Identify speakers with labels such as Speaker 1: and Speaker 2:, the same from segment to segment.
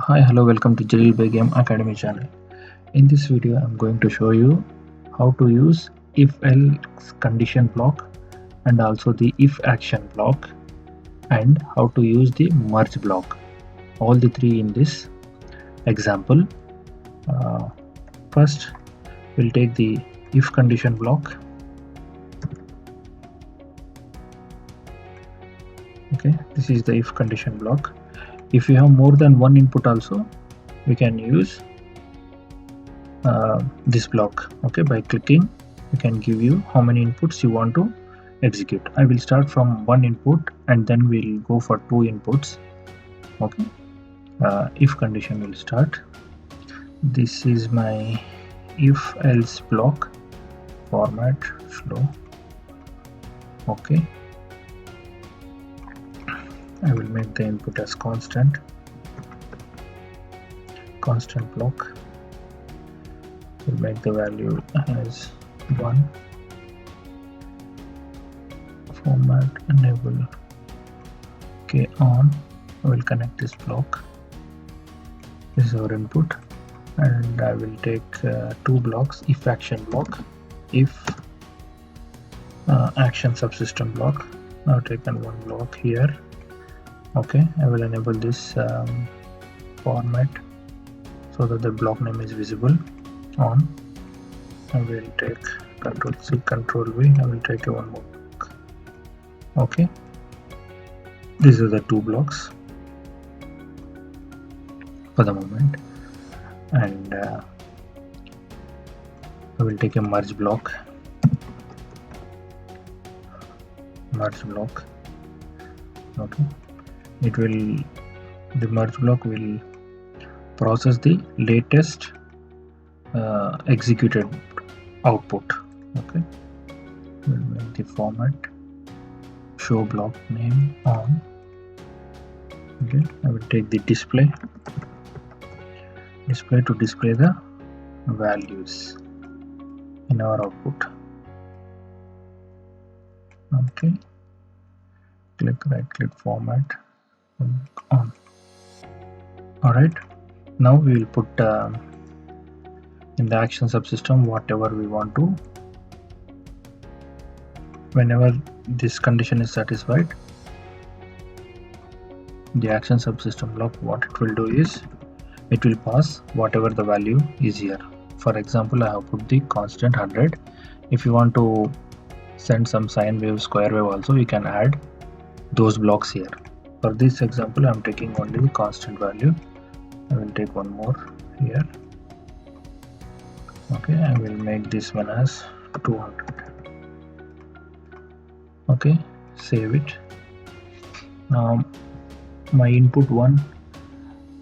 Speaker 1: Hi, hello, welcome to Jalil Bhai Game Academy channel. In this video, I'm going to show you how to use if-else condition block and also the if action block and how to use the merge block. All the three in this example. First, we'll take the if condition block. Okay, this is the if condition block. If you have more than one input also, we can use this block. Okay, by clicking you can give you how many inputs you want to execute. I will start from one input and then we'll go for two inputs. Okay, if condition will start. This is my if else block. Format slow. Okay, I will make the input as constant block. We'll make the value as 1. Format enable. Okay, on. I will connect this block. This is our input, and I will take two blocks: if action block, if action subsystem block. Now taken one block here. Okay, I will enable this format so that the block name is visible. On. I will take Control C, Control V. I will take one more block. Okay, these are the two blocks for the moment, and I will take a merge block. Okay, the merge block will process the latest executed output. Okay, we'll make the format show block name on. Okay, I will take the display to display the values in our output. Okay, right click format on. Alright, now we will put in the action subsystem whatever we want to. Whenever this condition is satisfied, the action subsystem block, what it will do is it will pass whatever the value is here. For example, I have put the constant 100. If you want to send some sine wave, square wave also, you can add those blocks here. For this example, I am taking only the constant value. I will take one more here. Okay, I will make this one as 200. Okay, save it. Now my input 1,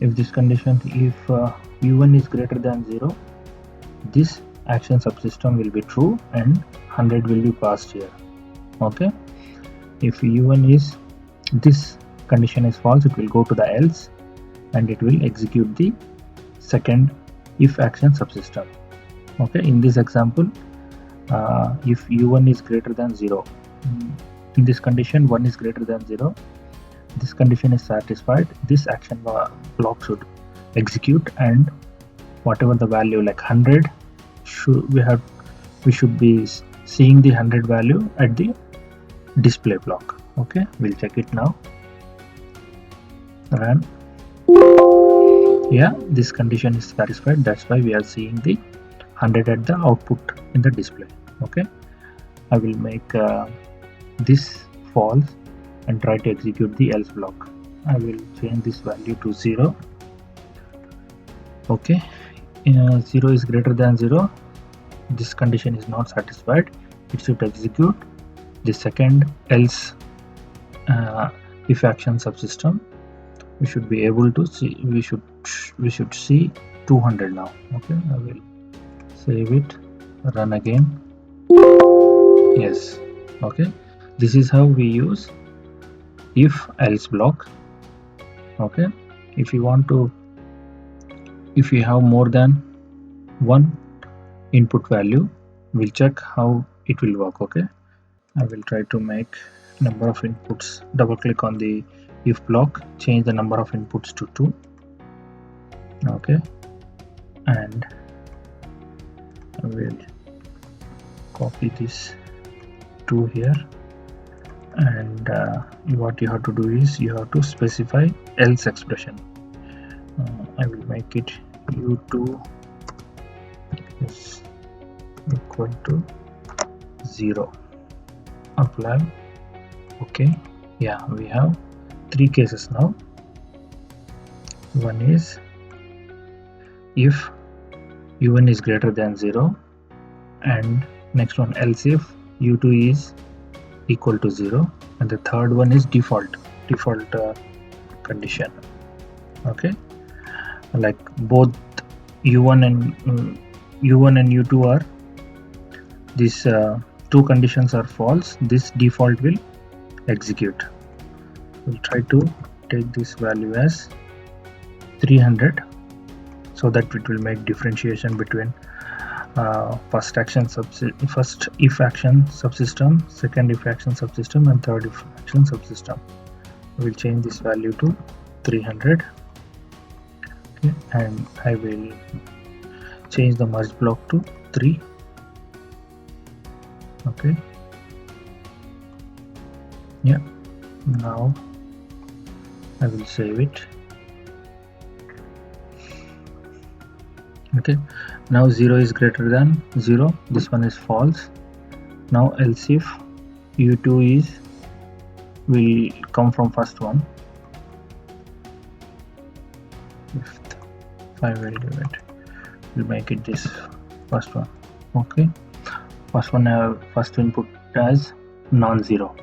Speaker 1: if this condition, if u1 is greater than 0, this action subsystem will be true and 100 will be passed here. Okay, if u1 is, this condition is false, it will go to the else and it will execute the second if action subsystem. Okay, in this example, if u1 is greater than 0, in this condition 1 is greater than 0, this condition is satisfied, this action block should execute, and whatever the value, like 100, we should be seeing the 100 value at the display block. Okay, we'll check it now. Run. Yeah, this condition is satisfied, that's why we are seeing the 100 at the output in the display. Okay, I will make this false and try to execute the else block. I will change this value to 0. Okay, 0 is greater than 0, this condition is not satisfied, it should execute the second else if action subsystem. We should be able to see, we should see 200 now. Okay, I will save it, run again. Yes. Okay, this is how we use if else block. Okay, if you want to, if you have more than one input value, we'll check how it will work. Okay, I will try to make number of inputs, double click on the if block, change the number of inputs to 2. Okay, and I will copy this to here, and what you have to do is you have to specify else expression. I will make it u2 is equal to 0. Apply. Okay, yeah, we have 3 cases now. One is if u1 is greater than 0, and next one else if u2 is equal to 0, and the third one is default condition. Okay, like both u1 and u2 are, these two conditions are false, this default will execute. We'll try to take this value as 300 so that it will make differentiation between first if action subsystem, second if action subsystem, and third if action subsystem. We'll change this value to 300. Okay, and I will change the merge block to 3. Okay, yeah, now I will save it. Okay, now 0 is greater than 0, this one is false. Now else if u2 is will come from first one. If I will give it, we'll make it this first one. Okay, first input as non-zero.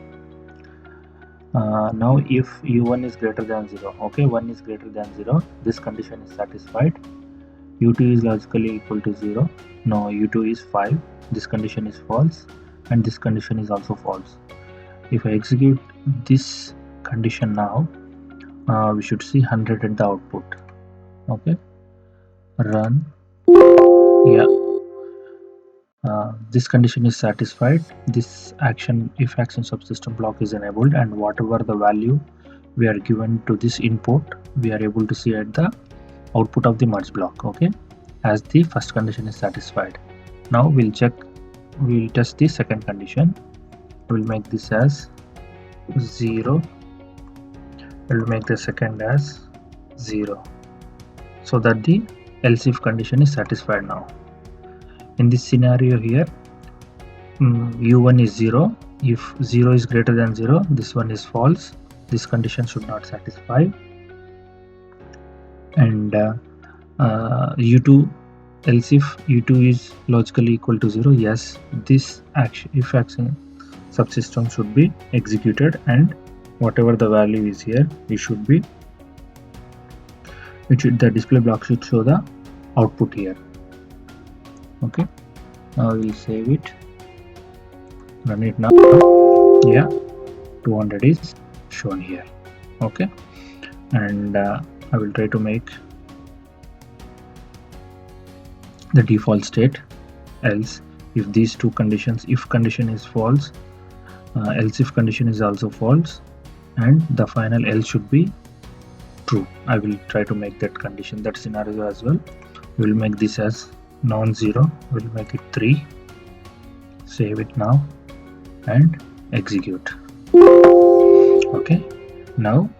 Speaker 1: Now if u1 is greater than 0, okay, 1 is greater than 0, this condition is satisfied. u2 is logically equal to 0. Now u2 is 5, this condition is false, and this condition is also false. If I execute this condition now, we should see 100 at the output. Okay, run. Yeah, this condition is satisfied. This if action subsystem block is enabled, and whatever the value we are given to this input, we are able to see at the output of the merge block. Okay, as the first condition is satisfied. Now we'll test the second condition. We'll make this as 0. We'll make the second as 0, so that the else if condition is satisfied. Now in this scenario here, u1 is 0. If 0 is greater than 0, this one is false, this condition should not satisfy. And u2, else if u2 is logically equal to 0, yes, this if action subsystem should be executed, and whatever the value is here, the display block should show the output here. Okay, now we'll save it, run it now. Yeah, 200 is shown here. Okay, and I will try to make the default state else if these two conditions, if condition is false, else if condition is also false, and the final else should be true. I will try to make that condition, that scenario as well. We will make this as non-zero. We'll make it 3. Save it now and execute. Okay, now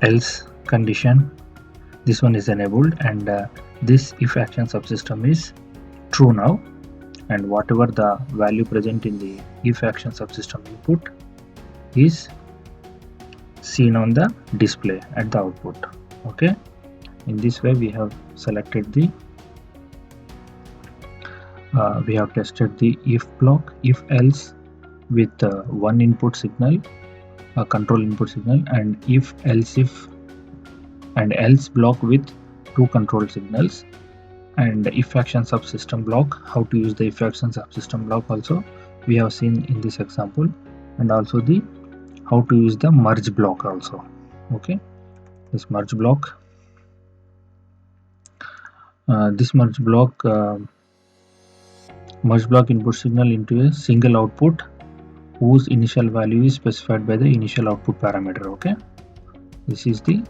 Speaker 1: else condition, this one is enabled, and this if action subsystem is true now, and whatever the value present in the if action subsystem input is seen on the display at the output. Okay, in this way we have selected the we have tested the if block, if else with one input signal, a control input signal, and if and else block with 2 control signals, and if action subsystem block, how to use the if action subsystem block also we have seen in this example, and also the how to use the merge block also. Okay, this merge block, merge block input signal into a single output whose initial value is specified by the initial output parameter. Okay, this is the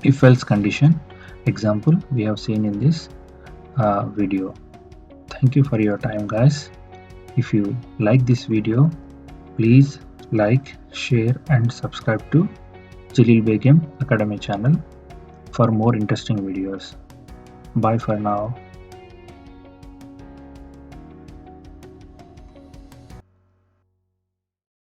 Speaker 1: if else condition example we have seen in this video. Thank you for your time, guys. If you like this video, please like, share and subscribe to Jalil Begum Academy channel for more interesting videos. Bye for now.